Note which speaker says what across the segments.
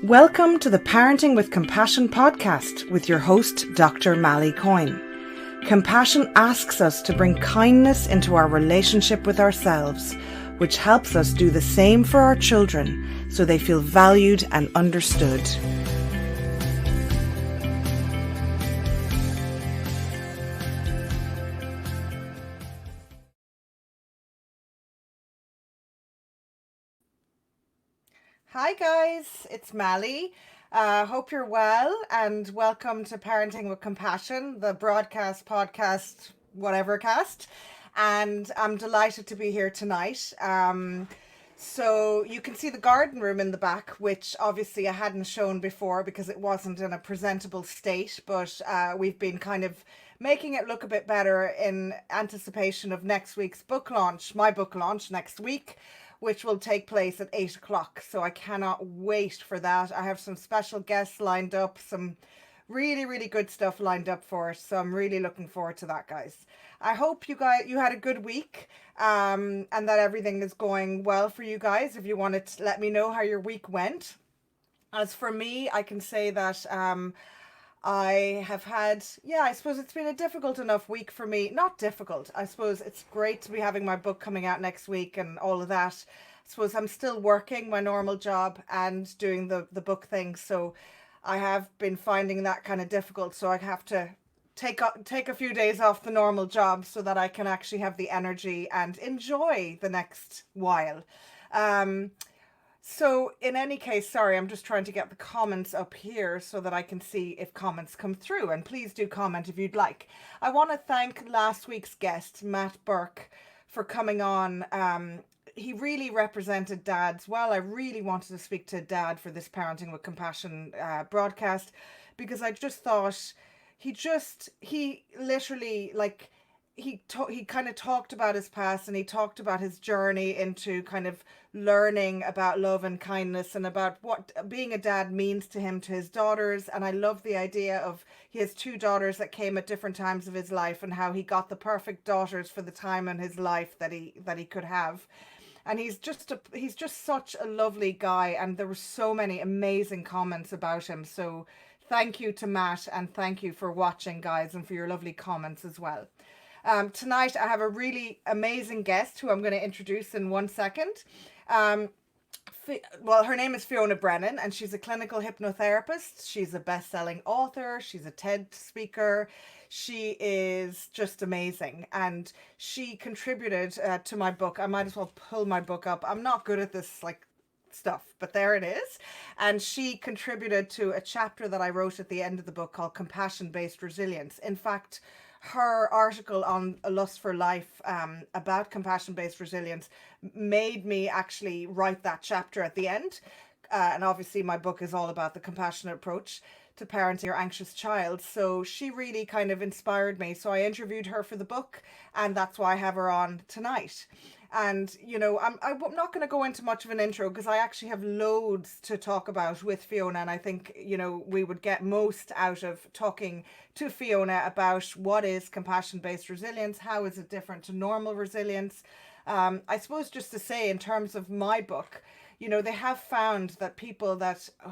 Speaker 1: Welcome to the Parenting with Compassion podcast with your host, Dr. Mally Coyne. Compassion asks us to bring kindness into our relationship with ourselves, which helps us do the same for our children so they feel valued and understood. Hi guys, it's Mally. Hope you're well and welcome to Parenting with Compassion, the broadcast, podcast, whatever cast. And I'm delighted to be here tonight. So you can see the garden room in the back, which obviously I hadn't shown before because it wasn't in a presentable state, but we've been kind of making it look a bit better in anticipation of next week's book launch, my book launch next week, which will take place at 8 o'clock. So I cannot wait for that. I have some special guests lined up, some really good stuff lined up for it. So I'm really looking forward to that, guys. I hope you had a good week and that everything is going well for you guys. If you wanted to let me know how your week went. As for me, I can say that I have had, I suppose it's been a difficult enough week for me. Not difficult. I suppose it's great to be having my book coming out next week and all of that. I suppose I'm still working my normal job and doing the book thing. So I have been finding that kind of difficult. So I have to take a few days off the normal job so that I can actually have the energy and enjoy the next while. So in any case, sorry, I'm just trying to get the comments up here so that I can see if comments come through. And please do comment if you'd like. I want to thank last week's guest, Matt Burke, for coming on. He really represented dads well. I really wanted to speak to dad for this Parenting with Compassion broadcast because I just thought he literally, like, he kind of talked about his past and he talked about his journey into kind of learning about love and kindness and about what being a dad means to him, to his daughters. And I love the idea of he has two daughters that came at different times of his life and how he got the perfect daughters for the time in his life that he could have. And he's just such a lovely guy, and there were so many amazing comments about him. So thank you to Matt, and thank you for watching, guys, and for your lovely comments as well. Tonight I have a really amazing guest who I'm going to introduce in 1 second. Well, her name is Fiona Brennan, and she's a clinical hypnotherapist. She's a best-selling author. She's a TED speaker. She is just amazing, and she contributed to my book. I might as well pull my book up. I'm not good at this stuff, but there it is. And she contributed to a chapter that I wrote at the end of the book called Compassion-Based Resilience. In fact, her article on A Lust for Life about compassion-based resilience made me actually write that chapter at the end. And obviously my book is all about the compassionate approach to parenting your anxious child. So she really kind of inspired me. So I interviewed her for the book, and that's why I have her on tonight. And, you know, I'm not going to go into much of an intro because I actually have loads to talk about with Fiona. And I think, you know, we would get most out of talking to Fiona about what is compassion-based resilience, how is it different to normal resilience. I suppose just to say, in terms of my book, you know, they have found that people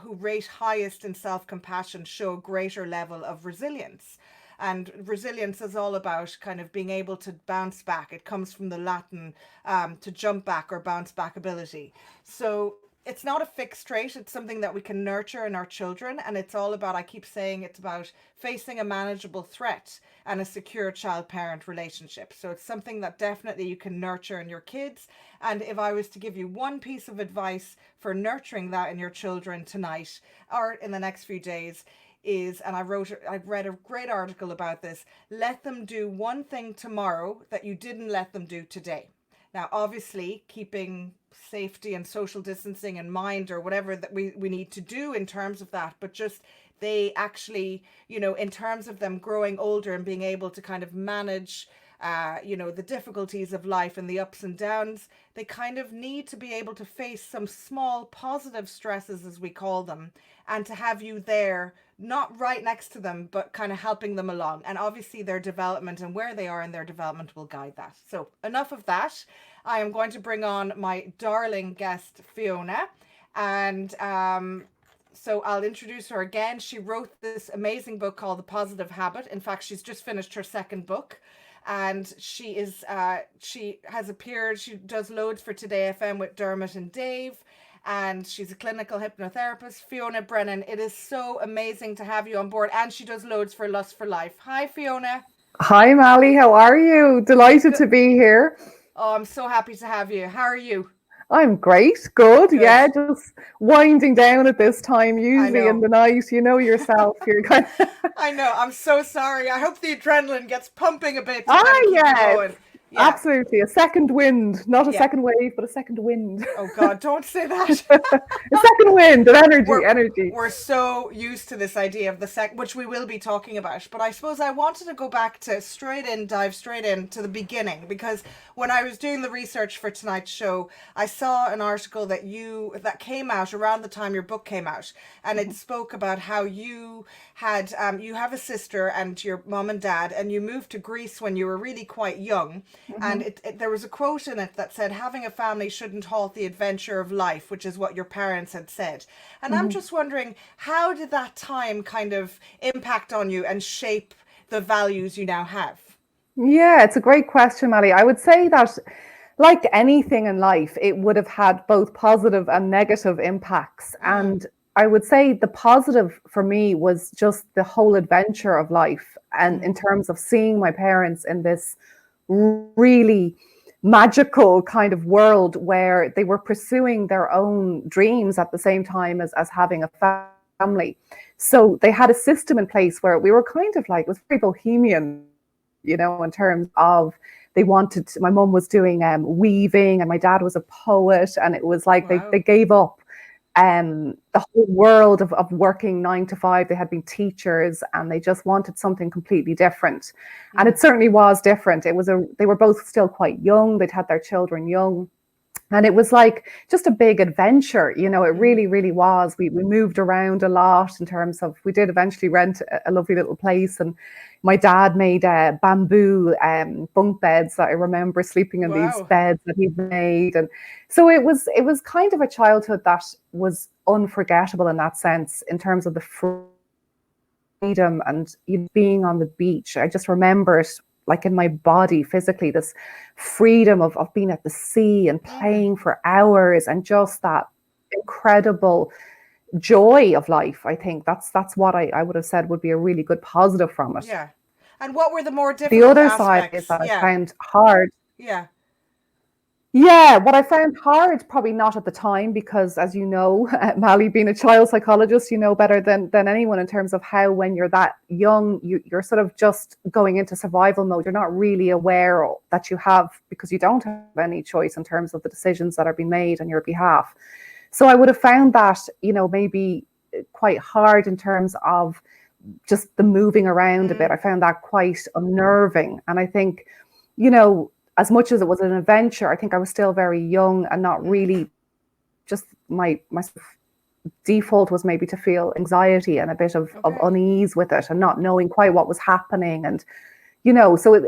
Speaker 1: who rate highest in self-compassion show a greater level of resilience. And resilience is all about kind of being able to bounce back. It comes from the Latin to jump back or bounce back ability. So it's not a fixed trait. It's something that we can nurture in our children. And it's all about, I keep saying, it's about facing a manageable threat and a secure child-parent relationship. So it's something that definitely you can nurture in your kids. And if I was to give you one piece of advice for nurturing that in your children tonight or in the next few days, and I read a great article about this. Let them do one thing tomorrow that you didn't let them do today. Now, obviously, keeping safety and social distancing in mind, or whatever that we need to do in terms of that, but just they actually, you know, in terms of them growing older and being able to kind of manage you know, the difficulties of life and the ups and downs, they kind of need to be able to face some small positive stresses, as we call them, and to have you there, not right next to them, but kind of helping them along. And obviously their development and where they are in their development will guide that. So enough of that. I am going to bring on my darling guest, Fiona. And So I'll introduce her again. She wrote this amazing book called The Positive Habit. In fact, she's just finished her second book, and she has appeared. She does loads for Today FM with Dermot and Dave, and she's a clinical hypnotherapist. Fiona Brennan. It is so amazing to have you on board, and she does loads for Lust for Life. Hi, Fiona.
Speaker 2: Hi, Mally. How are you? Delighted
Speaker 1: Good.
Speaker 2: to be here.
Speaker 1: Oh, I'm so happy to have you. How are you?
Speaker 2: I'm great. Good.
Speaker 1: Good.
Speaker 2: Yeah, just winding down at this time,
Speaker 1: I
Speaker 2: usually in
Speaker 1: know.
Speaker 2: the night. You know yourself. You're kind of.
Speaker 1: I know. I'm so sorry. I hope the adrenaline gets pumping a bit to
Speaker 2: Ah,
Speaker 1: kind of keep you
Speaker 2: yes.
Speaker 1: going. Yeah.
Speaker 2: Absolutely. A second wind. Not a
Speaker 1: Yeah.
Speaker 2: second wave, but a second wind.
Speaker 1: Oh God, don't say that.
Speaker 2: A second wind, an energy,
Speaker 1: we're
Speaker 2: energy.
Speaker 1: we're so used to this idea of the which we will be talking about. But I suppose I wanted to go back to dive straight in to the beginning, because when I was doing the research for tonight's show, I saw an article that came out around the time your book came out, and it spoke about how you had you have a sister and your mom and dad, and you moved to Greece when you were really quite young, and
Speaker 2: Hmm.
Speaker 1: there was a quote in it that said, having a family shouldn't halt the adventure of life, which is what your parents had said. And I'm
Speaker 2: Hmm.
Speaker 1: just wondering, how did that time kind of impact on you and shape the values you now have?
Speaker 2: Yeah, it's a great question, Mally. I would say that, like anything in life, it would have had both positive and negative impacts.
Speaker 1: Mm,
Speaker 2: And I would say the positive for me was just the whole adventure of life. And in
Speaker 1: mm,
Speaker 2: terms of seeing my parents in this really magical kind of world where they were pursuing their own dreams at the same time as having a family. So they had a system in place where we were kind of like, it was very bohemian, in terms of they wanted, my mum was doing weaving and my dad was a poet. And it was like they
Speaker 1: wow.
Speaker 2: gave up the whole world of working 9 to 5. They had been teachers and they just wanted something completely different. And
Speaker 1: Mm,
Speaker 2: it certainly was different. They were both still quite young. They'd had their children young. And it was like just a big adventure, it
Speaker 1: mm,
Speaker 2: really, really was. We moved around a lot in terms of, we did eventually rent a lovely little place. And my dad made bamboo bunk beds that I remember sleeping in these
Speaker 1: wow.
Speaker 2: beds that he'd made. And so it was kind of a childhood that was unforgettable in that sense, in terms of the freedom and being on the beach. I just remember it like in my body physically, this freedom of being at the sea and
Speaker 1: Mm,
Speaker 2: playing for hours, and just that incredible joy of life. I think that's what I would have said would be a really good positive from it.
Speaker 1: yeah. And what were the more
Speaker 2: The
Speaker 1: difficult
Speaker 2: other side is
Speaker 1: aspects?
Speaker 2: that I
Speaker 1: Yeah,
Speaker 2: found hard.
Speaker 1: yeah.
Speaker 2: Yeah, what I found hard, probably not at the time, because as you know, Mally, being a child psychologist, you know better than anyone in terms of how, when you're that young, you're sort of just going into survival mode. You're not really aware that you have, because you don't have any choice in terms of the decisions that are being made on your behalf. So I would have found that, maybe quite hard in terms of just the moving around a bit.
Speaker 1: Mm,
Speaker 2: I found that quite unnerving. And I think, you know, as much as it was an adventure, I think I was still very young and not
Speaker 1: mm,
Speaker 2: really, just my default was maybe to feel anxiety and a bit of
Speaker 1: okay.
Speaker 2: unease with it, and not knowing quite what was happening. And, so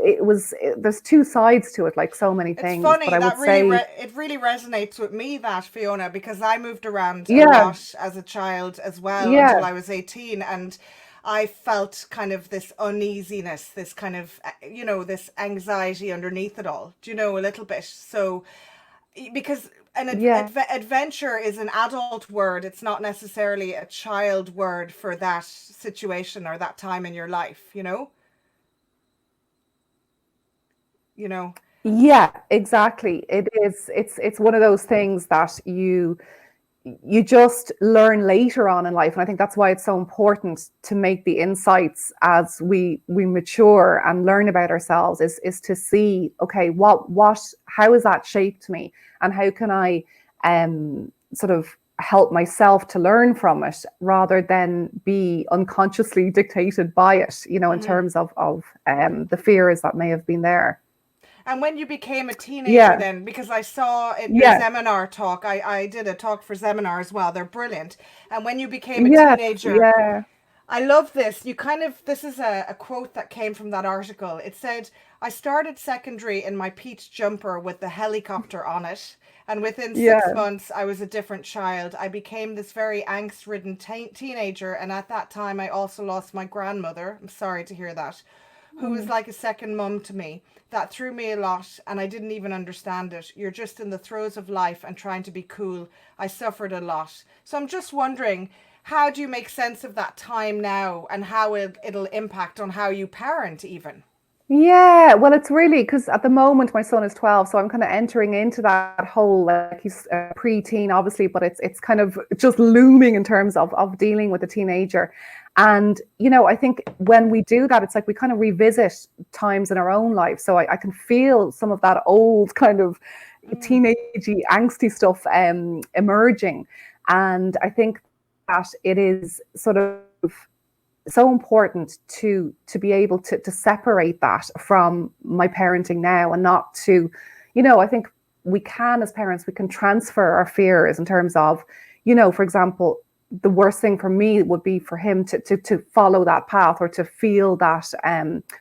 Speaker 2: there's two sides to it, like so many
Speaker 1: It's
Speaker 2: things. But
Speaker 1: funny
Speaker 2: I
Speaker 1: that
Speaker 2: would say,
Speaker 1: it really resonates with me, that, Fiona, because I moved around a
Speaker 2: yeah,
Speaker 1: lot as a child as well until
Speaker 2: yeah,
Speaker 1: I was 18, and I felt kind of this uneasiness, this kind of this anxiety underneath it all. Do you know, a little bit? So because
Speaker 2: yeah.
Speaker 1: adventure is an adult word, it's not necessarily a child word for that situation or that time in your life, you know.
Speaker 2: Yeah, exactly. It is. It's one of those things that you just learn later on in life, and I think that's why it's so important to make the insights as we mature and learn about ourselves. Is to see, okay, what how has that shaped me, and how can I sort of help myself to learn from it, rather than be unconsciously dictated by it. In
Speaker 1: Hmm.
Speaker 2: terms of the fears that may have been there.
Speaker 1: And when you became a teenager,
Speaker 2: Yeah.
Speaker 1: then, because I saw in your
Speaker 2: Yeah.
Speaker 1: seminar talk, I did a talk for seminar as well. They're brilliant. And when you became a
Speaker 2: Yes,
Speaker 1: teenager,
Speaker 2: yeah.
Speaker 1: I love this. You kind of, this is a quote that came from that article. It said, I started secondary in my peach jumper with the helicopter on it. And within six
Speaker 2: Yeah.
Speaker 1: months, I was a different child. I became this very angst ridden teenager. And at that time, I also lost my grandmother. I'm sorry to hear that. Who was
Speaker 2: Mm.
Speaker 1: like a second mum to me. That threw me a lot, and I didn't even understand it. You're just in the throes of life and trying to be cool. I suffered a lot. So I'm just wondering, how do you make sense of that time now and how it'll impact on how you parent, even?
Speaker 2: Yeah, well, it's really because at the moment my son is 12, so I'm kind of entering into that whole like he's a preteen, obviously, but it's kind of just looming in terms of dealing with a teenager. And I think when we do that, it's like we kind of revisit times in our own life. So I can feel some of that old kind of
Speaker 1: Mm,
Speaker 2: teenagey, angsty stuff emerging. And I think that it is sort of so important to be able to separate that from my parenting now, and not to, I think we can, as parents, we can transfer our fears in terms of, for example, the worst thing for me would be for him to follow that path, or to feel that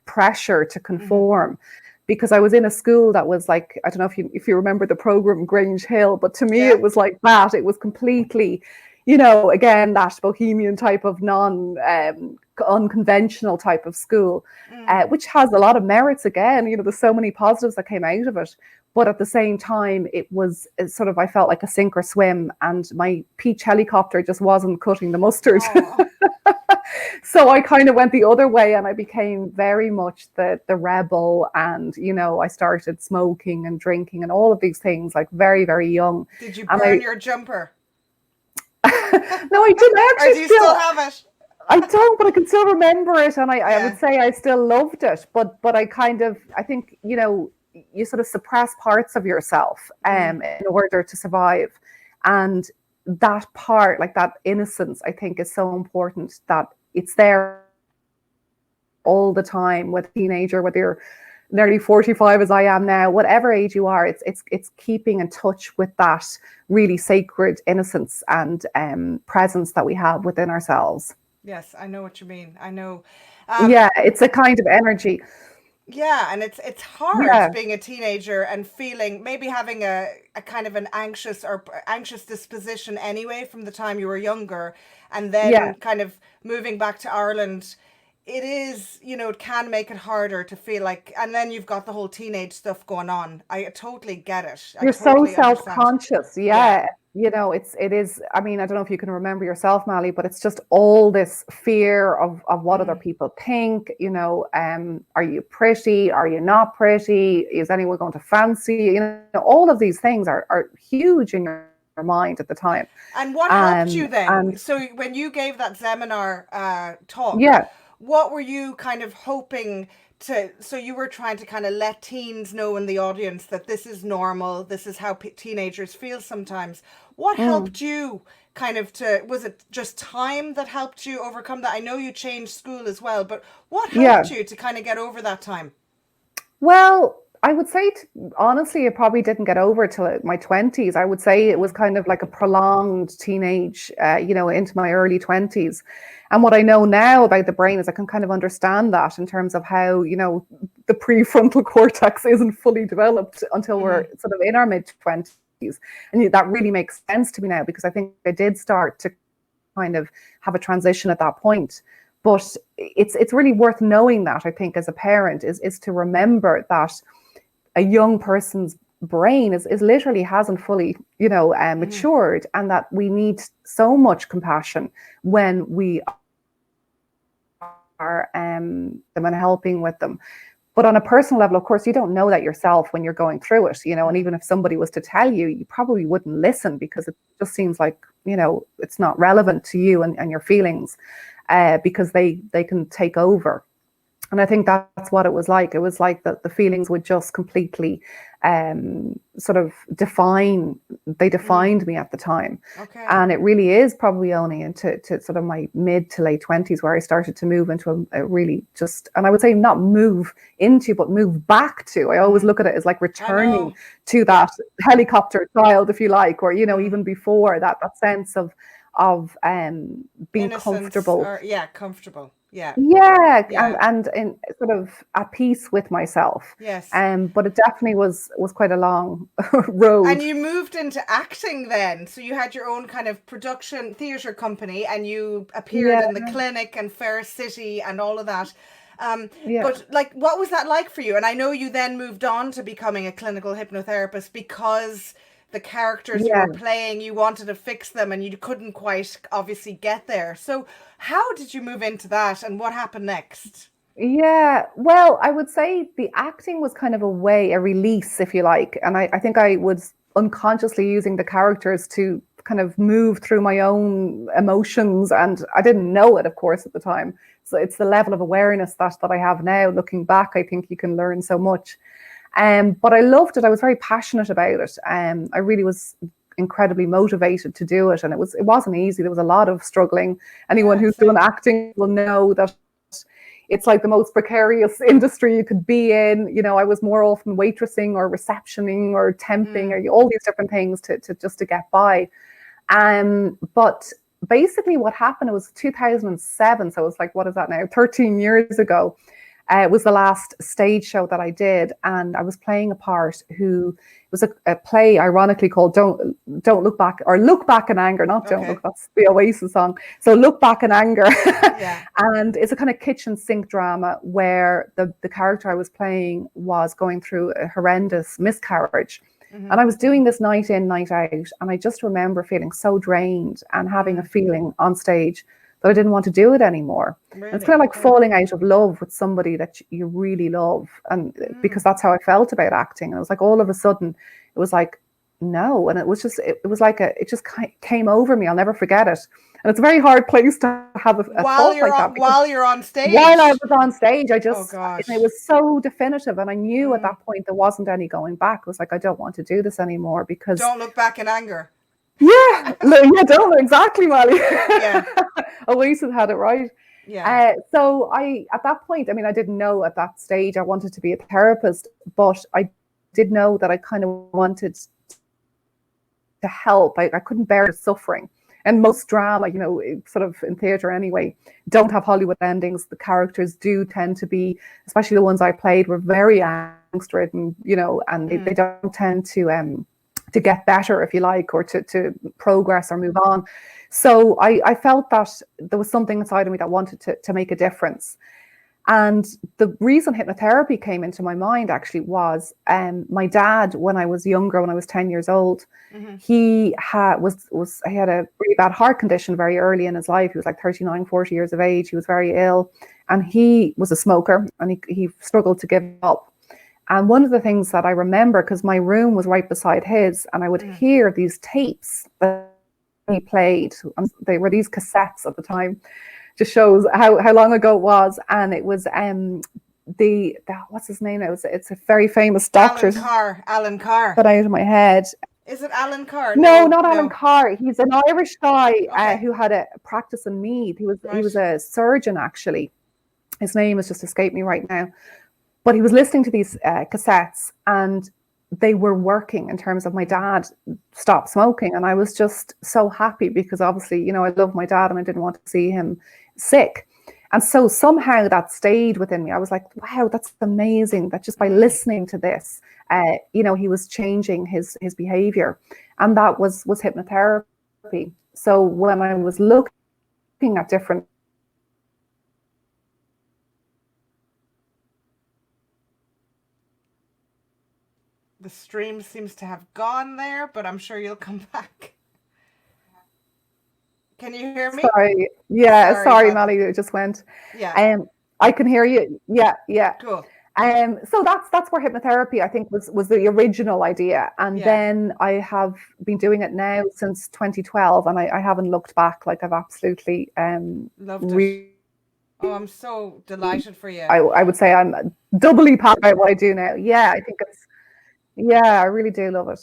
Speaker 2: pressure to
Speaker 1: mm-hmm.
Speaker 2: conform, because I was in a school that was like, I don't know if you remember the program Grange Hill, but to me
Speaker 1: Yeah.
Speaker 2: it was like that. It was completely, again, that bohemian type of unconventional type of school,
Speaker 1: Mm,
Speaker 2: which has a lot of merits again. There's so many positives that came out of it. But at the same time, it was sort of, I felt like a sink or swim, and my peach helicopter just wasn't cutting the mustard.
Speaker 1: oh,
Speaker 2: So I kind of went the other way, and I became very much the rebel. And, I started smoking and drinking and all of these things like very, very young.
Speaker 1: did you
Speaker 2: And
Speaker 1: burn your jumper?
Speaker 2: no, I didn't
Speaker 1: Or
Speaker 2: actually
Speaker 1: do you still
Speaker 2: still.
Speaker 1: have it?
Speaker 2: I don't, but I can still remember it, and I would
Speaker 1: Yeah.
Speaker 2: say I still loved it. But I think you sort of suppress parts of yourself
Speaker 1: Mm,
Speaker 2: in order to survive, and that part, like that innocence, I think is so important, that it's there all the time with a teenager, whether you're nearly 45 as I am now, whatever age you are, it's keeping in touch with that really sacred innocence and presence that we have within ourselves.
Speaker 1: yes, I know what you mean. I know.
Speaker 2: Yeah, it's a kind of energy.
Speaker 1: Yeah, and it's hard
Speaker 2: Yeah,
Speaker 1: being a teenager and feeling maybe having a kind of an anxious disposition anyway from the time you were younger, and
Speaker 2: yeah.
Speaker 1: then kind of moving back to Ireland. It is, it can make it harder to feel like, and then you've got the whole teenage stuff going on. I totally get it. I
Speaker 2: You're so
Speaker 1: totally understand.
Speaker 2: self-conscious.
Speaker 1: Yeah.
Speaker 2: Yeah. It is, I mean, I don't know if you can remember yourself, Mally, but it's just all this fear of what other
Speaker 1: Mm,
Speaker 2: people think. Are you pretty? Are you not pretty? Is anyone going to fancy you? All of these things are huge in your mind at the time.
Speaker 1: And what helped you
Speaker 2: And
Speaker 1: then? So when you gave that seminar talk,
Speaker 2: yeah,
Speaker 1: what were you kind of hoping to? So you were trying to kind of let teens know in the audience that this is normal. This is how teenagers feel sometimes. What
Speaker 2: mm,
Speaker 1: helped you kind of to? Was it just time that helped you overcome that? I know you changed school as well, but what helped
Speaker 2: yeah.
Speaker 1: you to kind of get over that time?
Speaker 2: Well, I would say, honestly, it probably didn't get over till my 20s. I would say it was
Speaker 1: Mm,
Speaker 2: kind of like a prolonged teenage, into my early 20s. And what I know now about the brain is I can kind of understand that in terms of how, the prefrontal cortex isn't fully developed until we're
Speaker 1: mm,
Speaker 2: sort of in our mid 20s. And that really makes sense to me now, because I think I did start to kind of have a transition at that point. But it's really worth knowing that, I think, as a parent, is to remember that a young person's brain is literally hasn't fully
Speaker 1: mm,
Speaker 2: matured, and that we need so much compassion when we are them and helping with them. But on a personal level, of course, you don't know that yourself when you're going through it, and
Speaker 1: mm.
Speaker 2: even if somebody was to tell you, you probably wouldn't listen, because it just seems like, it's not relevant to you and your feelings, because they can take over. And I think that's what it was like. It was like that the feelings would just completely sort of they
Speaker 1: Mm.
Speaker 2: defined me at the time.
Speaker 1: Okay.
Speaker 2: And it really is probably only into sort of my mid to late 20s where I started to move into a really just, and I would say not move into, but move back to. I always
Speaker 1: Mm.
Speaker 2: look at it as like
Speaker 1: I
Speaker 2: returning
Speaker 1: know.
Speaker 2: to
Speaker 1: Yeah.
Speaker 2: that helicopter child, if you like, or,
Speaker 1: Mm.
Speaker 2: even before that sense of being
Speaker 1: Innocence,
Speaker 2: comfortable.
Speaker 1: or yeah, comfortable. Yeah.
Speaker 2: Yeah,
Speaker 1: Yeah.
Speaker 2: and in sort of at peace with myself.
Speaker 1: Yes.
Speaker 2: But it definitely was quite a long
Speaker 1: And
Speaker 2: road.
Speaker 1: you moved into acting then. So you had your own kind of production theatre company and you appeared
Speaker 2: Yeah,
Speaker 1: in the Clinic and Fair City and all of that.
Speaker 2: yeah,
Speaker 1: But like, what was that like for you? And I know you then moved on to becoming a clinical hypnotherapist because the characters you
Speaker 2: yeah.
Speaker 1: were playing, you wanted to fix them and you couldn't quite obviously get there. So how did you move into that and what happened next?
Speaker 2: Yeah, well, I would say the acting was kind of a way, a release, if you like. And I think I was unconsciously using the characters to kind of move through my own emotions. And I didn't know it, of course, at the time. So it's the level of awareness that I have now. Looking back, I think you can learn so much. But I loved it. I was very passionate about it. I really was incredibly motivated to do it. And it wasn't easy. There was a lot of struggling. Anyone
Speaker 1: Yeah,
Speaker 2: who's done
Speaker 1: same.
Speaker 2: acting will know that it's like the most precarious industry you could be in. You know, I was more often waitressing or receptioning or temping
Speaker 1: Mm,
Speaker 2: or all these different things to just to get by. But basically what happened, it was 2007. So it was like, what is that now? 13 years ago. It was the last stage show that I did, and I was playing a part who was a play, ironically called "Don't Look Back" or "Look Back in Anger," not "Don't
Speaker 1: okay.
Speaker 2: Look." That's the Oasis song. So "Look Back in Anger,"
Speaker 1: Yeah.
Speaker 2: and it's a kind of kitchen sink drama where the character I was playing was going through a horrendous miscarriage.
Speaker 1: Mm-hmm.
Speaker 2: And I was doing this night in, night out, and I just remember feeling so drained and having a
Speaker 1: Mm,
Speaker 2: feeling on stage that I didn't want to do it anymore. And it's kind
Speaker 1: really?
Speaker 2: of like
Speaker 1: Okay.
Speaker 2: falling out of love with somebody that you really love. And
Speaker 1: Mm.
Speaker 2: because that's how I felt about acting. And it was like all of a sudden, it was like, no. And it was just, it was like it just came over me. I'll never forget it. And it's a very hard place to have a thought like that because
Speaker 1: While you're on
Speaker 2: while I
Speaker 1: stage.
Speaker 2: was on stage,
Speaker 1: Oh
Speaker 2: and it
Speaker 1: gosh.
Speaker 2: was so definitive. And I knew at
Speaker 1: Mm.
Speaker 2: that point there wasn't any going back. It was like, I don't want to do this anymore because,
Speaker 1: Don't look back in anger.
Speaker 2: yeah, yeah, don't know exactly, Molly.
Speaker 1: Yeah.
Speaker 2: Oasis had it right.
Speaker 1: Yeah.
Speaker 2: So at that point, I mean, I didn't know at that stage I wanted to be a therapist, but I did know that I kind of wanted to help. I couldn't bear suffering. And most drama, you know, sort of in theatre anyway, don't have Hollywood endings. The characters do tend to be, especially the ones I played, were very angst ridden, you know, and they
Speaker 1: Mm.
Speaker 2: don't tend to get better, if you like, or to progress or move on. So I felt that there was something inside of me that wanted to make a difference. And the reason hypnotherapy came into my mind actually was my dad, when I was younger, when I was 10 years old,
Speaker 1: Mm-hmm.
Speaker 2: he had a really bad heart condition very early in his life. He was like 39, 40 years of age. He was very ill, and he was a smoker, and he struggled to give up. And one of the things that I remember, because my room was right beside his, and I would
Speaker 1: Mm.
Speaker 2: hear these tapes that he played, and they were these cassettes at the time. Just shows how long ago it was, and it was what's his name? It's a very famous doctor
Speaker 1: Alan Carr.
Speaker 2: that out of my head.
Speaker 1: Is it Alan Carr?
Speaker 2: No,
Speaker 1: No,
Speaker 2: not Alan
Speaker 1: no.
Speaker 2: Carr. He's an Irish guy
Speaker 1: Okay.
Speaker 2: who had a practice in Meath. He
Speaker 1: Right.
Speaker 2: was a surgeon actually. His name has just escaped me right now. But he was listening to these cassettes, and they were working in terms of my dad stopped smoking. And I was just so happy because obviously, you know, I love my dad and I didn't want to see him sick. And so somehow that stayed within me. I was like, wow, that's amazing that just by listening to this, you know, he was changing his behavior. And that was hypnotherapy. So when I was looking at different
Speaker 1: The stream seems to have gone there, but I'm sure you'll come back. Can you hear me?
Speaker 2: Sorry. Yeah,
Speaker 1: Sorry
Speaker 2: sorry,
Speaker 1: about that.
Speaker 2: Molly, it just went.
Speaker 1: Yeah.
Speaker 2: I can hear you. Yeah, yeah.
Speaker 1: Cool.
Speaker 2: So that's where hypnotherapy, I think, was the original idea. And
Speaker 1: Yeah.
Speaker 2: then I have been doing it now since 2012, and I haven't looked back. Like I've absolutely
Speaker 1: Loved it.
Speaker 2: really,
Speaker 1: Oh, I'm so delighted for you.
Speaker 2: I would say I'm doubly passionate about what I do now. Yeah, I think yeah, I really do love it.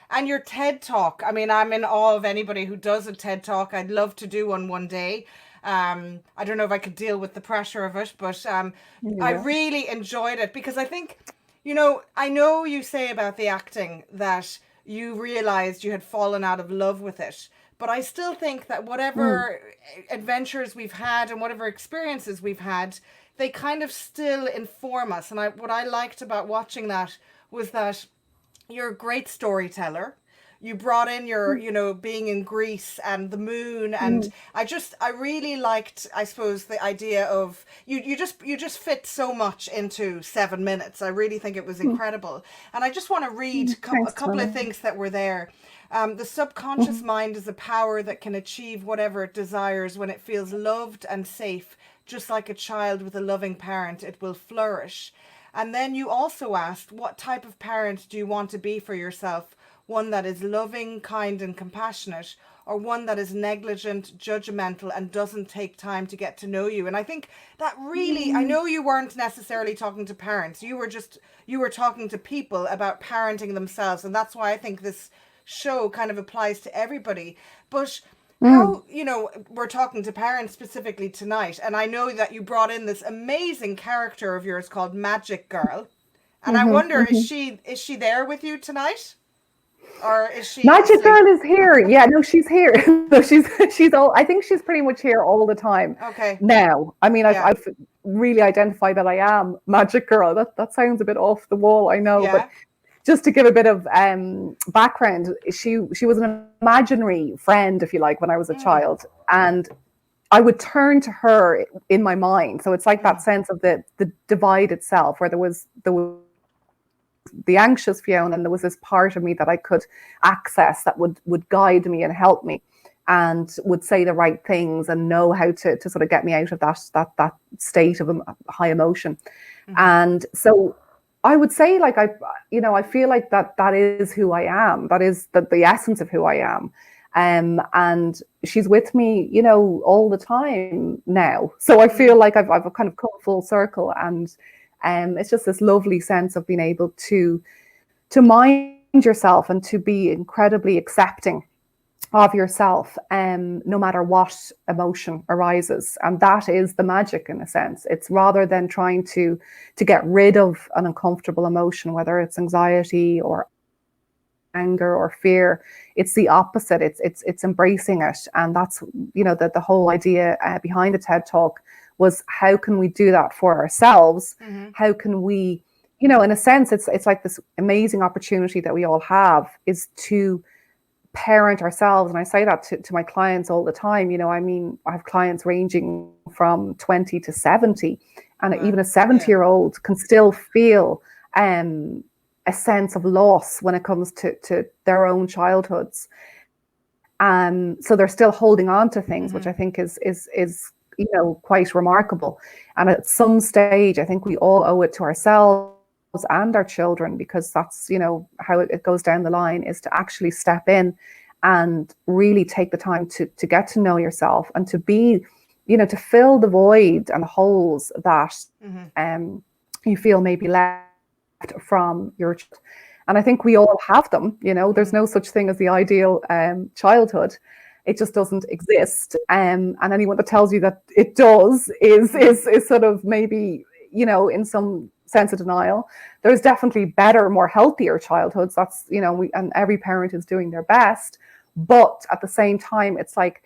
Speaker 1: And your TED Talk. I mean, I'm in awe of anybody who does a TED Talk. I'd love to do one day. I don't know if I could deal with the pressure of it, but I
Speaker 2: Yeah.
Speaker 1: really enjoyed it because I think, you know, I know you say about the acting that you realized you had fallen out of love with it. But I still think that whatever adventures we've had and whatever experiences we've had, they kind of still inform us. And what I liked about watching that was that you're a great storyteller. You brought in your, being in Greece and the moon, and
Speaker 2: Mm.
Speaker 1: I really liked, I suppose, the idea of you just fit so much into 7 minutes. I really think it was
Speaker 2: Mm.
Speaker 1: incredible, and I just want to read a
Speaker 2: Thanks,
Speaker 1: couple of
Speaker 2: Tony.
Speaker 1: things that were there. The subconscious
Speaker 2: Mhm.
Speaker 1: mind is a power that can achieve whatever it desires when it feels loved and safe. Just like a child with a loving parent, it will flourish. And then you also asked, what type of parent do you want to be for yourself? One that is loving, kind, and compassionate, or one that is negligent, judgmental, and doesn't take time to get to know you? And I think that really, I
Speaker 2: Mm.
Speaker 1: know you weren't necessarily talking to parents. You were talking to people about parenting themselves. And that's why I think this show kind of applies to everybody. But
Speaker 2: Mm.
Speaker 1: how, we're talking to parents specifically tonight, and I know that you brought in this amazing character of yours called Magic Girl. And I
Speaker 2: Mhm.
Speaker 1: wonder,
Speaker 2: Mhm.
Speaker 1: is she there with you tonight? Or is she
Speaker 2: Magic
Speaker 1: asleep?
Speaker 2: Girl is here. Yeah, no, she's here. No, she's all. I think she's pretty much here all the time
Speaker 1: Okay.
Speaker 2: now. I mean, I've
Speaker 1: Yeah.
Speaker 2: I've really identified that I am Magic Girl. That sounds a bit off the wall, I know, but
Speaker 1: Yeah.
Speaker 2: just to give a bit of background, she was an imaginary friend, if you like, when I was a
Speaker 1: Mm.
Speaker 2: child, and I would turn to her in my mind. So it's like that
Speaker 1: Mm.
Speaker 2: sense of the divide itself, where there was the anxious Fiona, and there was this part of me that I could access that would guide me and help me, and would say the right things and know how to sort of get me out of that state of high emotion.
Speaker 1: Mm-hmm.
Speaker 2: And so I would say, like, I feel like that is who I am. That is the essence of who I am. And she's with me, all the time now. So I feel
Speaker 1: Mm.
Speaker 2: like I've kind of come full circle, and it's just this lovely sense of being able to mind yourself and to be incredibly accepting of yourself, no matter what emotion arises. And that is the magic, in a sense. It's rather than trying to get rid of an uncomfortable emotion, whether it's anxiety or anger or fear. It's the opposite. It's embracing it. And that's, the whole idea behind the TED Talk was, how can we do that for ourselves?
Speaker 1: Mm-hmm.
Speaker 2: How can we, in a sense, it's like this amazing opportunity that we all have, is to parent ourselves. And I say that to my clients all the time. I mean, I have clients ranging from 20 to 70, and
Speaker 1: Wow.
Speaker 2: even a
Speaker 1: Yeah.
Speaker 2: 70-year-old can still feel a sense of loss when it comes to their own childhoods. So they're still holding on to things, which
Speaker 1: Mm-hmm.
Speaker 2: I think is quite remarkable. And at some stage, I think we all owe it to ourselves and our children, because that's how it goes down the line, is to actually step in and really take the time to get to know yourself, and to be, to fill the void and the holes that
Speaker 1: Mm-hmm.
Speaker 2: you feel may be left from your child. And I think we all have them. There's
Speaker 1: Mm-hmm.
Speaker 2: no such thing as the ideal childhood. It just doesn't exist. And anyone that tells you that it does is sort of maybe, in some sense of denial. There's definitely better, more healthier childhoods. That's, and every parent is doing their best. But at the same time, it's like,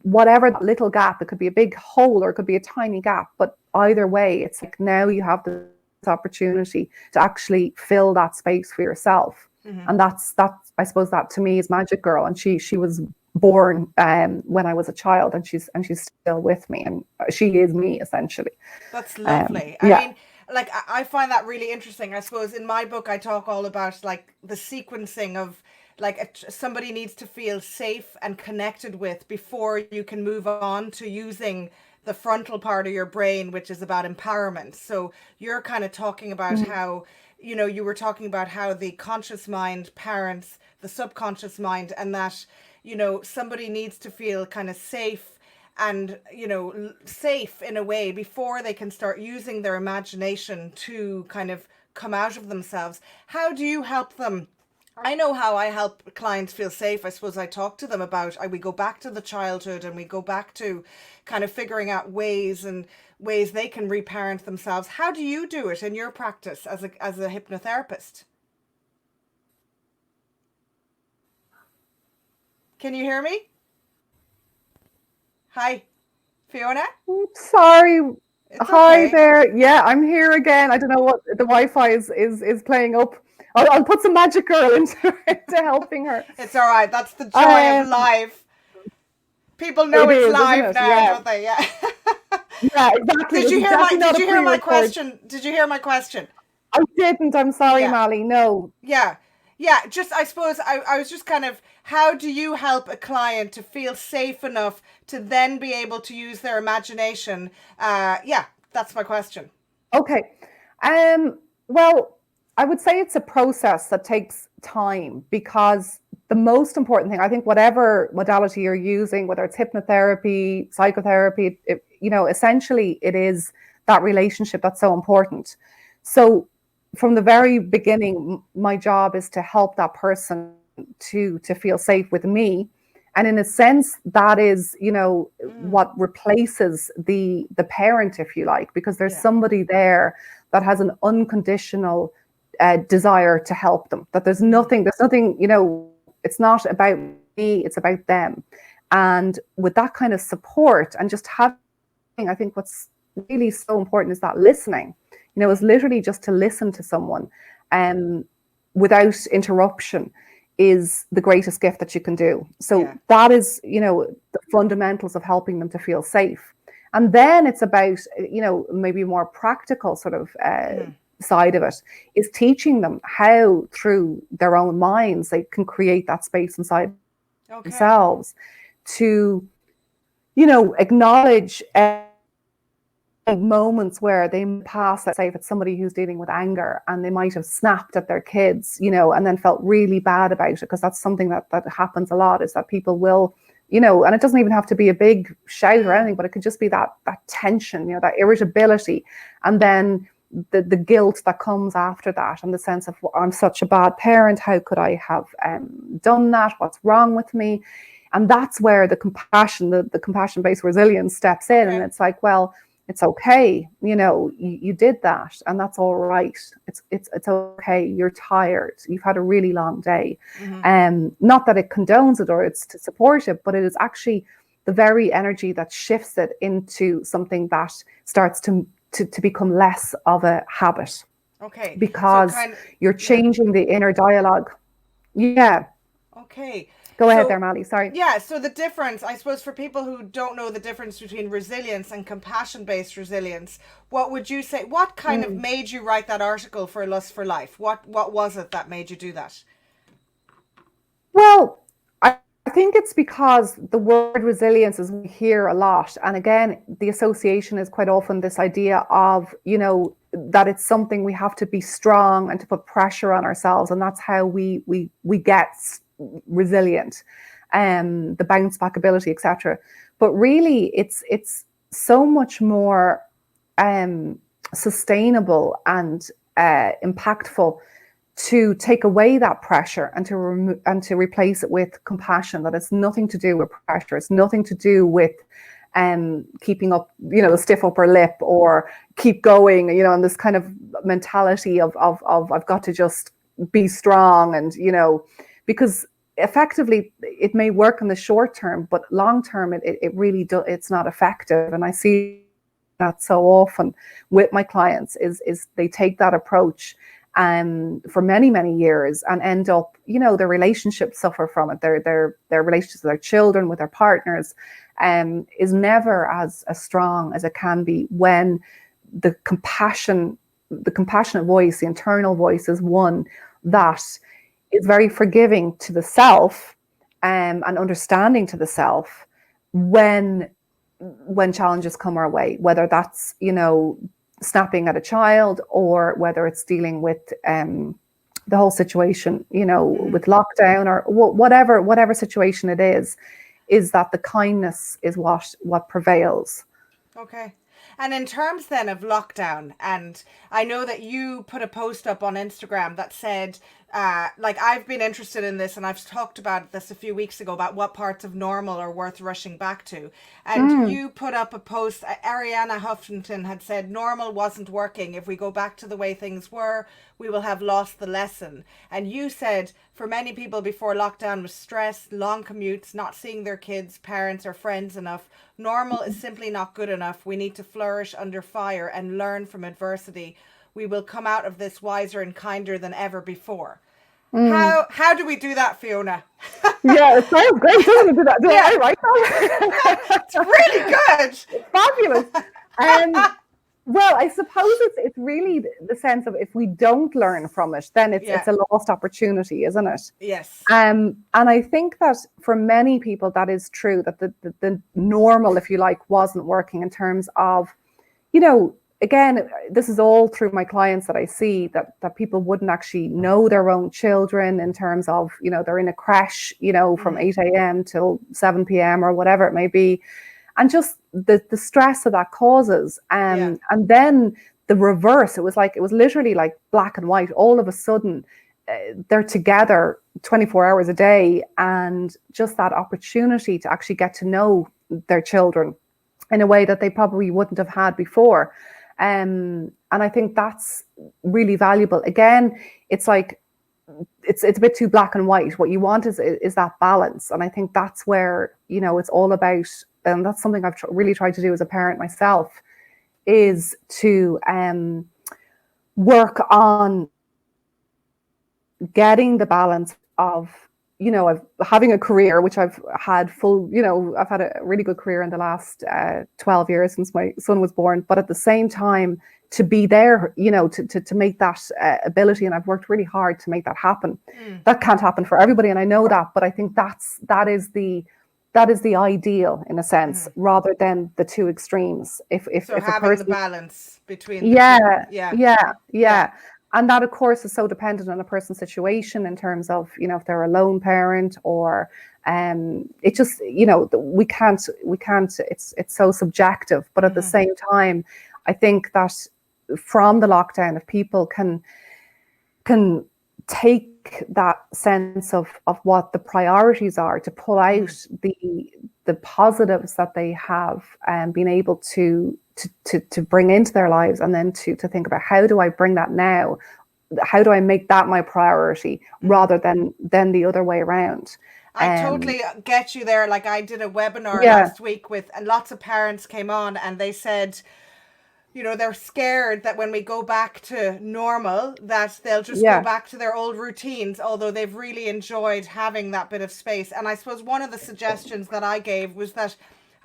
Speaker 2: whatever that little gap, it could be a big hole or it could be a tiny gap. But either way, it's like, now you have this opportunity to actually fill that space for yourself.
Speaker 1: Mm-hmm.
Speaker 2: And that's I suppose that to me is Magic Girl. And she was born when I was a child, and she's still with me, and she is me, essentially.
Speaker 1: That's lovely. I
Speaker 2: Yeah.
Speaker 1: mean, like, I find that really interesting. I suppose in my book, I talk all about like the sequencing of, like, somebody needs to feel safe and connected with before you can move on to using the frontal part of your brain, which is about empowerment. So you're kind of talking about
Speaker 2: Mm.
Speaker 1: how, you were talking about how the conscious mind parents the subconscious mind, and that, somebody needs to feel kind of safe and, safe in a way before they can start using their imagination to kind of come out of themselves. How do you help them? I know how I help clients feel safe. I suppose I talk to them about, we go back to the childhood, and we go back to kind of figuring out ways they can reparent themselves. How do you do it in your practice as a hypnotherapist? Can you hear me? Hi, Fiona?
Speaker 2: Oops, sorry.
Speaker 1: It's
Speaker 2: Hi
Speaker 1: okay.
Speaker 2: there. Yeah, I'm here again. I don't know what the Wi-Fi is playing up. I'll put some magic girl into helping her.
Speaker 1: It's all right. That's the joy of
Speaker 2: Um,
Speaker 1: live. People know
Speaker 2: it
Speaker 1: it's
Speaker 2: is, isn't
Speaker 1: live
Speaker 2: it?
Speaker 1: now,
Speaker 2: Yeah,
Speaker 1: don't they? Yeah.
Speaker 2: yeah, exactly.
Speaker 1: Did
Speaker 2: This
Speaker 1: you
Speaker 2: is
Speaker 1: hear my
Speaker 2: definitely not
Speaker 1: Did
Speaker 2: a
Speaker 1: you hear my
Speaker 2: pre-record.
Speaker 1: question? Did you hear my question?
Speaker 2: I didn't. I'm sorry,
Speaker 1: Yeah.
Speaker 2: Mally. No.
Speaker 1: Yeah. Yeah, just I suppose I was just kind of, how do you help a client to feel safe enough to then be able to use their imagination? Yeah, that's my question.
Speaker 2: Okay. Well, I would say it's a process that takes time, because the most important thing, I think, whatever modality you're using, whether it's hypnotherapy, psychotherapy, essentially it is that relationship that's so important. So from the very beginning, my job is to help that person to feel safe with me. And in a sense, that is,
Speaker 1: Mm,
Speaker 2: what replaces the parent, if you like, because there's
Speaker 1: yeah.
Speaker 2: somebody there that has an unconditional desire to help them. That
Speaker 1: Mm,
Speaker 2: there's nothing, it's not about me, it's about them. And with that kind of support and just having, I think what's really so important is that listening, is
Speaker 1: mm,
Speaker 2: literally just to listen to someone um, without interruption is the greatest gift that you can do. So
Speaker 1: yeah.
Speaker 2: that is, the fundamentals of helping them to feel safe. And then it's about, maybe more practical sort of
Speaker 1: Mm,
Speaker 2: side of it is teaching them how through their own minds they can create that space inside
Speaker 1: okay.
Speaker 2: themselves to, acknowledge moments where they pass, let's say if it's somebody who's dealing with anger and they might have snapped at their kids, and then felt really bad about it, because that's something that happens a lot, is that people will, and it doesn't even have to be a big shout or
Speaker 1: Mm,
Speaker 2: anything, but it could just be that tension, that irritability, and then the guilt that comes after that, and the sense of, well, I'm such a bad parent, how could I have done that, what's wrong with me? And that's where the compassion based resilience steps in, and
Speaker 1: okay.
Speaker 2: it's like, well, it's okay, you did that, and that's all right. It's okay, you're tired, you've had a really long day.
Speaker 1: Mm-hmm.
Speaker 2: Not that it condones it or it's to support it, but it is actually the very energy that shifts it into something that starts to become less of a habit,
Speaker 1: Okay. So
Speaker 2: because
Speaker 1: kind of,
Speaker 2: you're
Speaker 1: yeah.
Speaker 2: changing the inner dialogue. Yeah,
Speaker 1: Okay.
Speaker 2: go ahead there,
Speaker 1: So,
Speaker 2: Mally, sorry.
Speaker 1: yeah, so the difference, I suppose, for people who don't know the difference between resilience and compassion based resilience, what would you say? What kind of
Speaker 2: Mm.
Speaker 1: made you write that article for Lust for Life? What was it that made you do that?
Speaker 2: Well, I think it's because the word resilience is we hear a lot. And again, the association is quite often this idea of, that it's something we have to be strong and to put pressure on ourselves. And that's how we get resilient, the bounce back ability, etc. But really it's so much more um sustainable and impactful to take away that pressure and to replace it with compassion. That it's nothing to do with pressure. It's nothing to do with keeping up, a stiff upper lip, or keep going, and this kind of mentality of I've got to just be strong, and because effectively it may work in the short term, but long term it really it's not effective. And I see that so often with my clients is they take that approach for many years and end up, their relationships suffer from it. Their relationships with their children, with their partners, is never as strong as it can be when the compassionate voice, the internal voice, is one that is very forgiving to the self, and understanding to the self when challenges come our way, whether that's, snapping at a child, or whether it's dealing with the whole situation,
Speaker 1: Mm-hmm.
Speaker 2: with lockdown, or whatever situation it is that the kindness is what prevails.
Speaker 1: Okay. And in terms then of lockdown, and I know that you put a post up on Instagram that said, like I've been interested in this, and I've talked about this a few weeks ago about what parts of normal are worth rushing back to. And you put up a post, Ariana Huffington had said normal wasn't working. If we go back to the way things were, we will have lost the lesson. And you said for many people before lockdown was stress, long commutes, not seeing their kids, parents, or friends enough. Normal is simply not good enough. We need to flourish under fire and learn from adversity. We will come out of this wiser and kinder than ever before. How do we do that, Fiona?
Speaker 2: Yeah, it sounds great, doesn't it? Did I write that?
Speaker 1: It's really good.
Speaker 2: Fabulous. Well, I suppose it's really the sense of if we don't learn from it, then it's a lost opportunity, isn't it?
Speaker 1: Yes.
Speaker 2: And I think that for many people that is true, that the normal, if you like, wasn't working in terms of, again, this is all through my clients that I see that people wouldn't actually know their own children in terms of, they're in a creche, from 8 a.m. till 7 p.m. or whatever it may be. And just the stress that causes. And then the reverse, it was literally like black and white. All of a sudden, they're together 24 hours a day, and just that opportunity to actually get to know their children in a way that they probably wouldn't have had before. And I think that's really valuable. Again, it's like, it's a bit too black and white. What you want is that balance. And I think that's where, it's all about, and that's something I've really tried to do as a parent myself, is to work on getting the balance of, of having a career, which I've had I've had a really good career in the last 12 years since my son was born, but at the same time to be there, to make that ability. And I've worked really hard to make that happen. That can't happen for everybody, and I know that, but I think that is the ideal in a sense, rather than the two extremes. If
Speaker 1: having
Speaker 2: a person,
Speaker 1: the balance between
Speaker 2: the
Speaker 1: two.
Speaker 2: Yeah. And that, of course, is so dependent on a person's situation in terms of, if they're a lone parent or it just, we can't, it's so subjective. But at the same time, I think that from the lockdown, if people can take that sense of what the priorities are, to pull out the positives that they have been able to bring into their lives, and then to think about, how do I bring that now? How do I make that my priority rather than the other way around?
Speaker 1: I totally get you there. Like I did a webinar last week and lots of parents came on, and they said, they're scared that when we go back to normal, that they'll just go back to their old routines, although they've really enjoyed having that bit of space. And I suppose one of the suggestions that I gave was that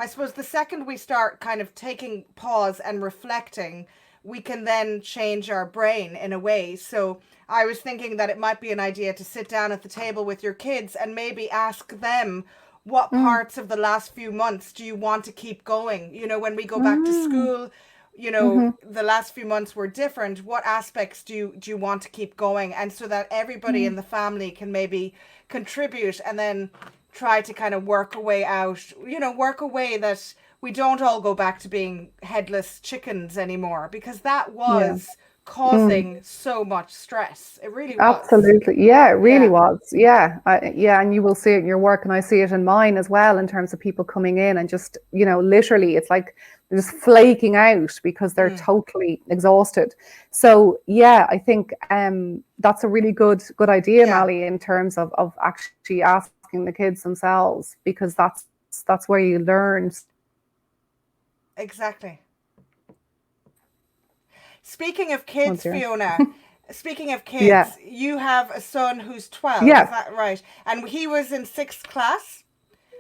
Speaker 1: I suppose the second we start kind of taking pause and reflecting, we can then change our brain in a way. So I was thinking that it might be an idea to sit down at the table with your kids and maybe ask them, what parts of the last few months do you want to keep going? When we go back to school, the last few months were different. What aspects do you want to keep going? And so that everybody in the family can maybe contribute, and then try to kind of work a way out, work a way that we don't all go back to being headless chickens anymore, because that was causing so much stress. It really was.
Speaker 2: Absolutely. Yeah, it really was. Yeah. And you will see it in your work, and I see it in mine as well, in terms of people coming in and just, literally it's like they're just flaking out because they're totally exhausted. So yeah, I think that's a really good idea, Mally, in terms of actually asking the kids themselves, because that's where you learn.
Speaker 1: Exactly. Speaking of kids, Fiona, you have a son who's 12, is that right? And he was in 6th class?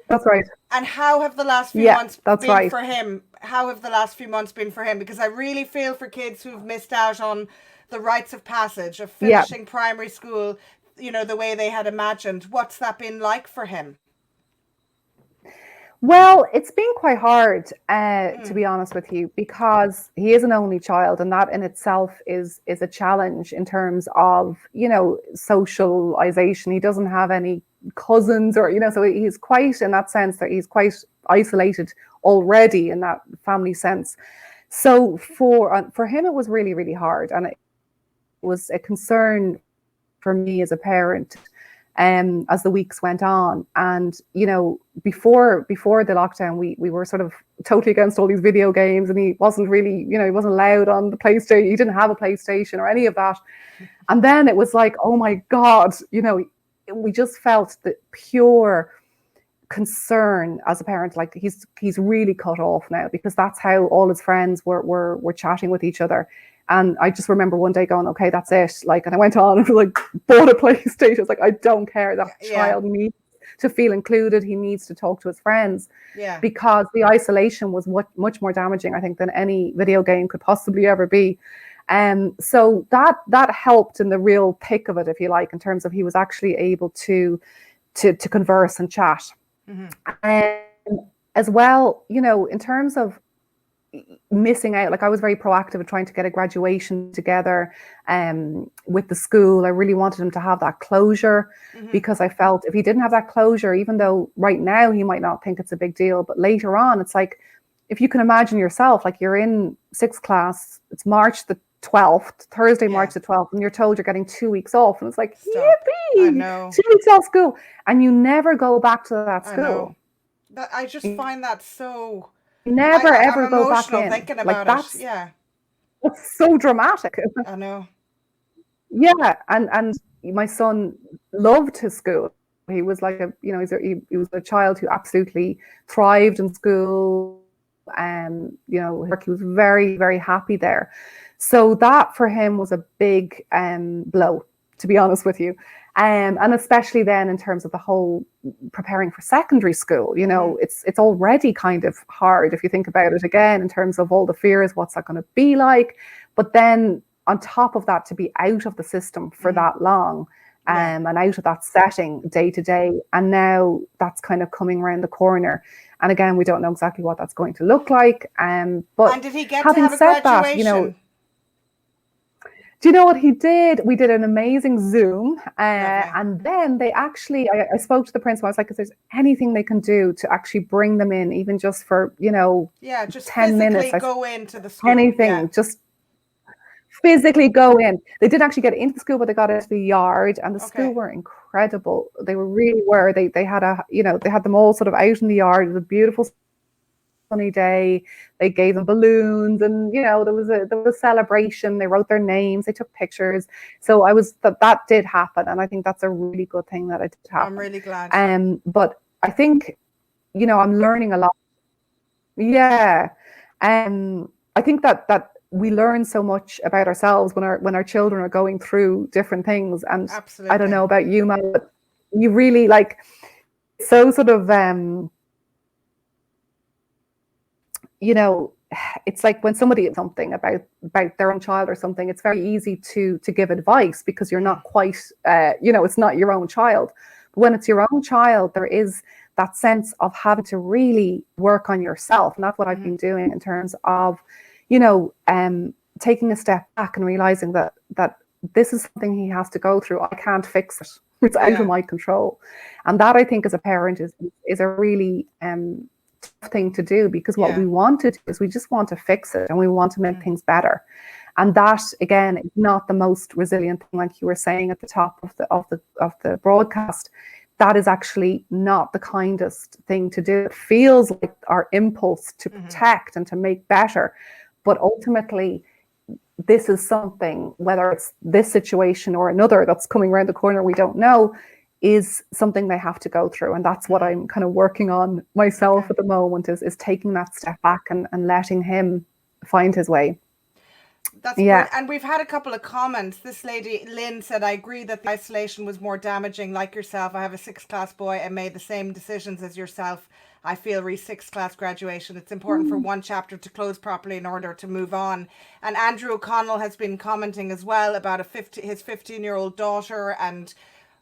Speaker 2: That's right.
Speaker 1: And how have the last few months been for him? How have the last few months been for him? Because I really feel for kids who've missed out on the rites of passage of finishing primary school, the way they had imagined. What's that been like for him?
Speaker 2: Well, it's been quite hard, to be honest with you, because he is an only child, and that in itself is a challenge in terms of, socialization. He doesn't have any cousins or, so he's quite, in that sense, that he's quite isolated already in that family sense. So for him, it was really, really hard. And it was a concern for me as a parent as the weeks went on. And, you know, before the lockdown, we were sort of totally against all these video games, and he wasn't really, you know, he wasn't allowed on the PlayStation. He didn't have a PlayStation or any of that. And then it was like, oh my God, you know, we just felt the pure concern as a parent, like he's really cut off now, because that's how all his friends were chatting with each other. And I just remember one day going, okay, that's it. Like, and I went on and like bought a PlayStation. I was like, I don't care. That child needs to feel included. He needs to talk to his friends.
Speaker 1: Yeah.
Speaker 2: Because the isolation was much more damaging, I think, than any video game could possibly ever be. So that helped in the real thick of it, if you like, in terms of he was actually able to converse and chat. And as well, you know, in terms of missing out, like I was very proactive in trying to get a graduation together with the school. I really wanted him to have that closure, because I felt if he didn't have that closure, even though right now he might not think it's a big deal, but later on, it's like, if you can imagine yourself, like you're in 6th class, it's March the 12th, Thursday, March the 12th, and you're told you're getting 2 weeks off, and it's like, yippee,
Speaker 1: I know.
Speaker 2: 2 weeks off school, and you never go back to that school.
Speaker 1: I just find that so...
Speaker 2: Never ever
Speaker 1: I'm
Speaker 2: go back in.
Speaker 1: Thinking about
Speaker 2: like that's,
Speaker 1: it. Yeah.
Speaker 2: It's so dramatic.
Speaker 1: I know.
Speaker 2: Yeah, and my son loved his school. He was like he was a child who absolutely thrived in school. You know, he was very, very happy there. So that for him was a big blow, to be honest with you. And especially then in terms of the whole preparing for secondary school, you know, it's already kind of hard if you think about it again, in terms of all the fears, what's that going to be like? But then on top of that, to be out of the system for that long and out of that setting day to day. And now that's kind of coming around the corner. And again, we don't know exactly what that's going to look like. But
Speaker 1: and did he get
Speaker 2: having
Speaker 1: to have
Speaker 2: said
Speaker 1: a graduation?
Speaker 2: That, you know, do you know what he did? We did an amazing Zoom, and then they actually, I spoke to the principal. I was like, if there's anything they can do to actually bring them in, even just for, you know,
Speaker 1: just
Speaker 2: 10 minutes.
Speaker 1: Go into the school.
Speaker 2: Anything, just physically go in. They didn't actually get into the school, but they got into the yard, and the school were incredible. They really were. They had they had them all sort of out in the yard. It was a beautiful sunny day. They gave them balloons, and you know, there was a celebration. They wrote their names, they took pictures. So that did happen, and I think that's a really good thing that it did happen.
Speaker 1: I'm really glad.
Speaker 2: But I think, you know, I'm learning a lot. Yeah. I think that we learn so much about ourselves when our children are going through different things. And
Speaker 1: absolutely.
Speaker 2: I don't know about you, Mal, but you really like so sort of you know, it's like when somebody is something about their own child or something, it's very easy to give advice because you're not quite, you know, it's not your own child. But when it's your own child, there is that sense of having to really work on yourself. And that's what I've been doing in terms of, you know, taking a step back and realizing that this is something he has to go through. I can't fix it. It's out of my control. And that, I think, as a parent is a really tough thing to do, because what we want to do is we just want to fix it and we want to make things better. And that, again, is not the most resilient thing, like you were saying at the top of the broadcast. That is actually not the kindest thing to do. It feels like our impulse to protect and to make better. But ultimately, this is something, whether it's this situation or another that's coming around the corner, we don't know, is something they have to go through. And that's what I'm kind of working on myself at the moment, is taking that step back and letting him find his way.
Speaker 1: That's brilliant. And we've had a couple of comments. This lady, Lynn, said, I agree that the isolation was more damaging. Like yourself, I have a 6th class boy and made the same decisions as yourself. I feel 6th class graduation, it's important for one chapter to close properly in order to move on. And Andrew O'Connell has been commenting as well about his 15-year-old daughter, and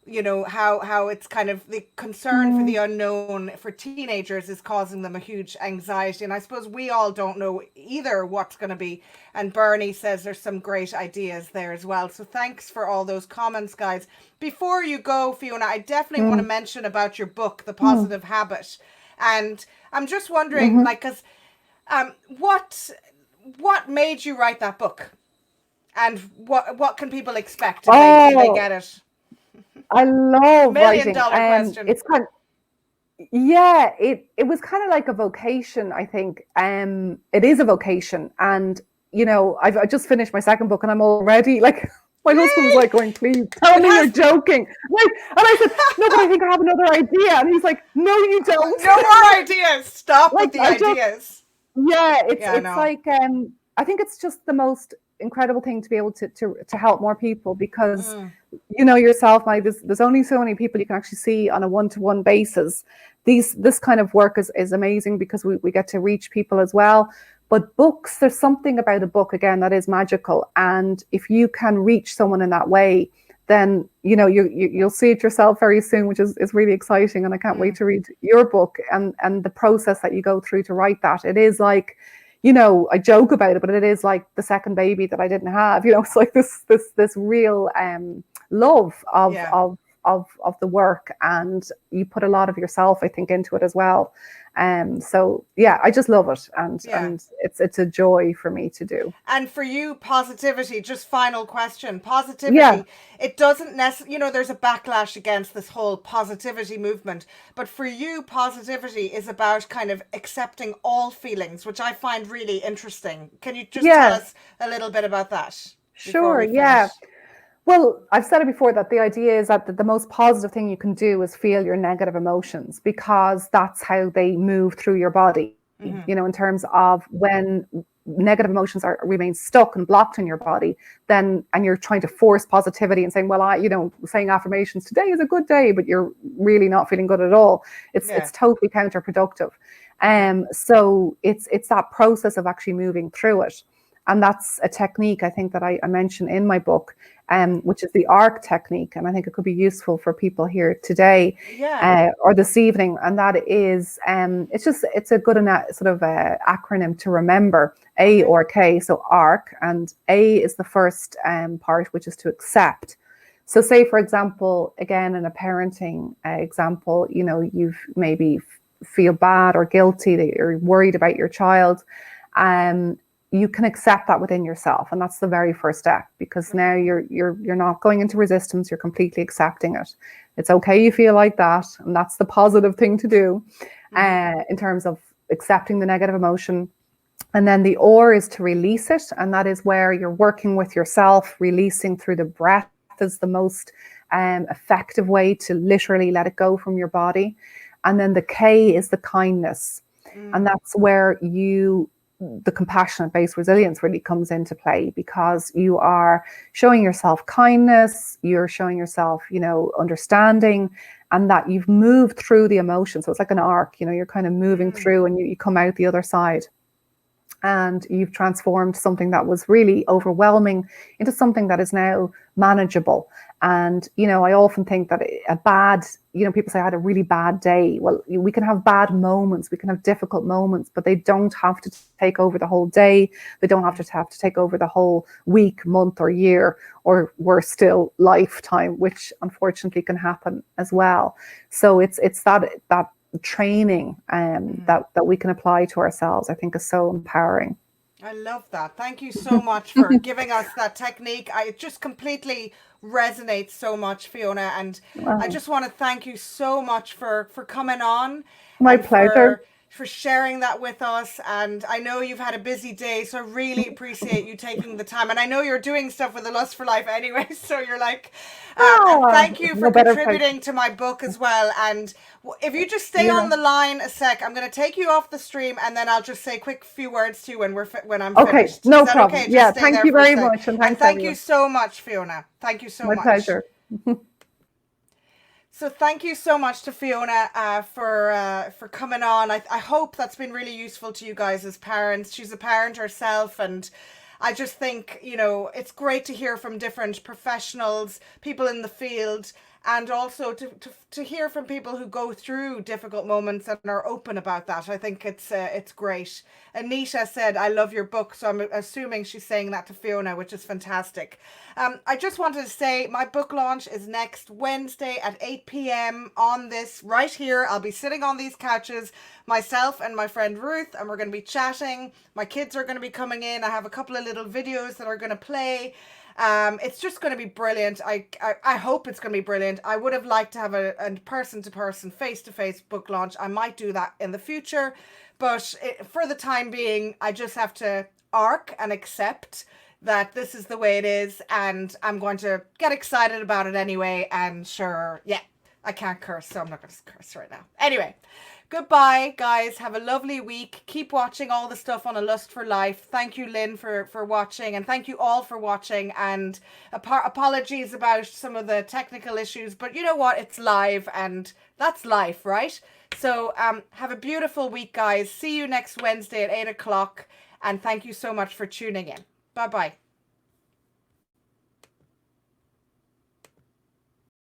Speaker 1: you know, how it's kind of the concern for the unknown for teenagers is causing them a huge anxiety. And I suppose we all don't know either what's going to be. And Bernie says there's some great ideas there as well. So thanks for all those comments, guys. Before you go, Fiona, I definitely want to mention about your book, The Positive Habit. And I'm just wondering, like, because what made you write that book? And what can people expect if they get it?
Speaker 2: I love
Speaker 1: Million
Speaker 2: writing.
Speaker 1: dollar question.
Speaker 2: It's kind Yeah, it was kind of like a vocation, I think. It is a vocation, and I just finished my second book, and I'm already like, my husband was
Speaker 1: Yay!
Speaker 2: like, going, "Please tell
Speaker 1: It
Speaker 2: me you're
Speaker 1: has
Speaker 2: joking." Like, and I said, "No, but I think I have another idea," and he's like, "No, you don't."
Speaker 1: no more ideas. Stop
Speaker 2: Like,
Speaker 1: with the ideas.
Speaker 2: yeah,
Speaker 1: Yeah, I
Speaker 2: it's
Speaker 1: know.
Speaker 2: like I think it's just the most incredible thing to be able to help more people, because
Speaker 1: Mm,
Speaker 2: yourself, Mike, there's only so many people you can actually see on a one-to-one basis. This kind of work is amazing because we get to reach people as well. But books, there's something about a book again that is magical, and if you can reach someone in that way, then you'll see it yourself very soon, which is really exciting. And I can't wait
Speaker 1: mm.
Speaker 2: to read your book and the process that you go through to write that. It is like, I joke about it, but it is like the second baby that I didn't have. It's like this real love of
Speaker 1: Yeah.
Speaker 2: of the work, and you put a lot of yourself, I think, into it as well. So yeah, I just love it, and
Speaker 1: Yeah.
Speaker 2: it's a joy for me to do.
Speaker 1: And for you, positivity, just final question.
Speaker 2: Yeah,
Speaker 1: Positivity, it doesn't necessarily, there's a backlash against this whole positivity movement. But for you, positivity is about kind of accepting all feelings, which I find really interesting. Can you just tell
Speaker 2: yeah,
Speaker 1: us a little bit about that before
Speaker 2: sure,
Speaker 1: we
Speaker 2: yeah.
Speaker 1: finish?
Speaker 2: Well, I've said it before that the idea is that the most positive thing you can do is feel your negative emotions, because that's how they move through your body.
Speaker 1: Mm-hmm.
Speaker 2: In terms of when negative emotions remain stuck and blocked in your body, then and you're trying to force positivity and saying, well, saying affirmations, today is a good day, but you're really not feeling good at all.
Speaker 1: Yeah.
Speaker 2: It's totally counterproductive.
Speaker 1: Okay.
Speaker 2: So it's that process of actually moving through it. And that's a technique, I think, that I mention in my book, which is the ARC technique. And I think it could be useful for people here today
Speaker 1: Yeah.
Speaker 2: or this evening. And that is, it's a good sort of acronym to remember, A
Speaker 1: Okay.
Speaker 2: or K. So ARC, and A is the first part, which is to accept. So say, for example, again, in a parenting example, you've maybe feel bad or guilty that you're worried about your child. You can accept that within yourself, and that's the very first step, because now you're not going into resistance, you're completely accepting it. It's okay you feel like that, and that's the positive thing to do in terms of accepting the negative emotion. And then the or is to release it, and that is where you're working with yourself, releasing through the breath is the most effective way to literally let it go from your body. And then the K is the kindness, and that's where the compassionate based resilience really comes into play, because you are showing yourself kindness, you're showing yourself, understanding, and that you've moved through the emotion. So it's like an arc, you're kind of moving through, and you come out the other side. And you've transformed something that was really overwhelming into something that is now manageable. And, I often think that a bad, people say I had a really bad day. Well, we can have bad moments, we can have difficult moments, but they don't have to take over the whole day. They don't have to take over the whole week, month, or year, or worse still, lifetime, which unfortunately can happen as well. So it's that training that we can apply to ourselves, I think, is so empowering.
Speaker 1: I love that. Thank you so much for giving us that technique. It just completely resonates so much, Fiona. And I
Speaker 2: Wow.
Speaker 1: just want to thank you so much for coming on
Speaker 2: My
Speaker 1: and
Speaker 2: pleasure.
Speaker 1: for sharing that with us. And I know you've had a busy day, so I really appreciate you taking the time. And I know you're doing stuff with the Lust for Life anyway, so you're like, and thank you for
Speaker 2: No better place.
Speaker 1: contributing to my book as well. And if you just stay
Speaker 2: You
Speaker 1: on
Speaker 2: know.
Speaker 1: the line a sec, I'm going to take you off the stream, and then I'll just say a quick few words to you when I'm
Speaker 2: Okay,
Speaker 1: finished. Is
Speaker 2: no
Speaker 1: that
Speaker 2: problem.
Speaker 1: okay? Just
Speaker 2: Yeah,
Speaker 1: stay
Speaker 2: thank
Speaker 1: there
Speaker 2: you
Speaker 1: for a
Speaker 2: very
Speaker 1: sec.
Speaker 2: much, and
Speaker 1: And
Speaker 2: thanks
Speaker 1: thank you
Speaker 2: everyone.
Speaker 1: so much, Fiona. Thank you so
Speaker 2: My
Speaker 1: much.
Speaker 2: pleasure.
Speaker 1: So thank you so much to Fiona for coming on. I hope that's been really useful to you guys as parents. She's a parent herself, and I just think, it's great to hear from different professionals, people in the field, and also to hear from people who go through difficult moments and are open about that. I think it's great. Anita said, "I love your book," so I'm assuming she's saying that to Fiona, which is fantastic. I just wanted to say my book launch is next Wednesday at 8 p.m. on this right here. I'll be sitting on these couches, myself and my friend Ruth, and we're going to be chatting. My kids are going to be coming in. I have a couple of little videos that are going to play. It's just going to be brilliant. I hope it's going to be brilliant. I would have liked to have a person-to-person, face-to-face book launch. I might do that in the future, but for the time being, I just have to arc and accept that this is the way it is, and I'm going to get excited about it anyway. And sure, yeah, I can't curse, so I'm not going to curse right now. Anyway, goodbye, guys. Have a lovely week. Keep watching all the stuff on A Lust for Life. Thank you, Lynn, for watching, and thank you all for watching. And apologies about some of the technical issues, but you know what? It's live, and that's life, right? So have a beautiful week, guys. See you next Wednesday at 8 o'clock, and thank you so much for tuning in. Bye-bye.